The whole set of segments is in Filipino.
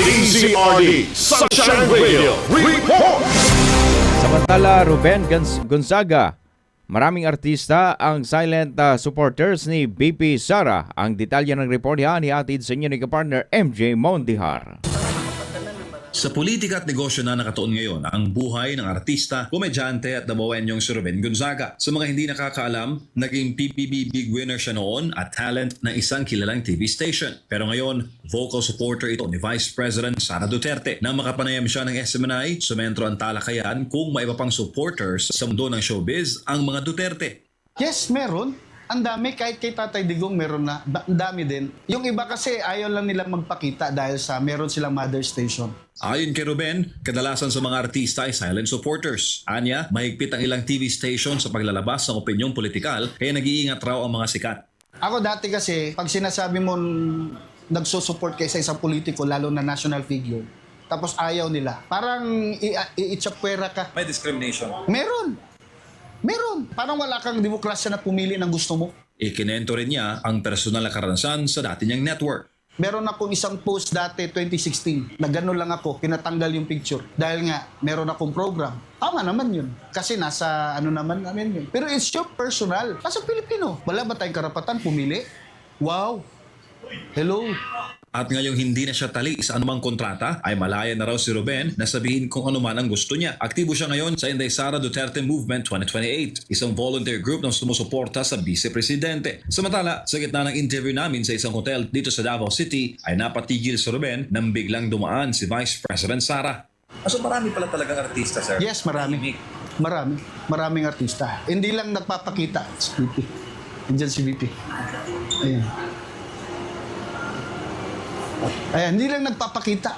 DZRD Sunshine Radio Report! Samantala, Ruben Gonzaga, maraming artista ang silent supporters ni BP Sara. Ang detalye ng report yan ihatid sa inyo ni kapartner MJ Mondihar. Sa politika at negosyo na nakatuon ngayon ang buhay ng artista, komedyante at nabawenyong si Ruben Gonzaga. Sa mga hindi nakakaalam, naging PBB Big Winner siya noon at talent ng isang kilalang TV station. Pero ngayon, vocal supporter ito ni Vice President Sara Duterte. Nang makapanayam siya ng SMNI, sumentro ang talakayan kung may iba pang supporters sa mundo ng showbiz ang mga Duterte. Yes, meron. Ang dami, kahit kay Tatay Digong meron na. Ang dami din. Yung iba kasi ayaw lang nilang magpakita dahil sa meron silang mother station. Ayon kay Ruben, kadalasan sa mga artista ay silent supporters. Anya, mahigpit ang ilang TV station sa paglalabas ng opinyong politikal kaya nag-iingat raw ang mga sikat. Ako dati kasi, pag sinasabi mo nagsusupport kay sa isang politiko, lalo na national figure, tapos ayaw nila, parang iitsapwera ka. May discrimination. Meron. Parang wala kang demokrasya na pumili ng gusto mo. Ikinento rin niya ang personal na karanasan sa dati niyang network. Meron akong isang post dati, 2016, na gano'n lang ako, pinatanggal yung picture. Dahil nga, meron akong program. Tama naman yun. Kasi nasa naman namin yun. Pero it's your personal. Kasi Pilipino, wala ba tayong karapatan pumili? Wow. Hello. At ngayong hindi na siya tali sa anumang kontrata, ay malaya na raw si Ruben na sabihin kung ano man ang gusto niya. Aktibo siya ngayon sa Inday Sara Duterte Movement 2028, isang volunteer group na sumusuporta sa vice-presidente. Samantala, sa gitna ng interview namin sa isang hotel dito sa Davao City, ay napatigil si Ruben nang biglang dumaan si Vice President Sara. So marami pala talagang artista, sir? Yes, marami. Maraming artista. Hindi lang nagpapakita. Si VP. Andyan si VP. Ayan, hindi lang nagpapakita.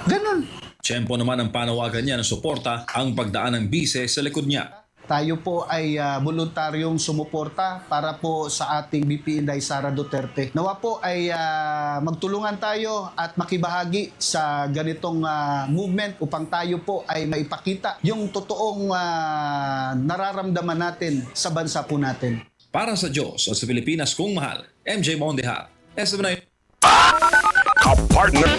Ganon. Tiyempo naman ang panawagan niya ng suporta ang pagdaan ng bise sa likod niya. Tayo po ay voluntaryong sumuporta para po sa ating VP Inday Sara Duterte. Nawa po ay magtulungan tayo at makibahagi sa ganitong movement upang tayo po ay maipakita yung totoong nararamdaman natin sa bansa po natin. Para sa Diyos at sa Pilipinas kung mahal, MJ Mondihar, SMNI. Kapartner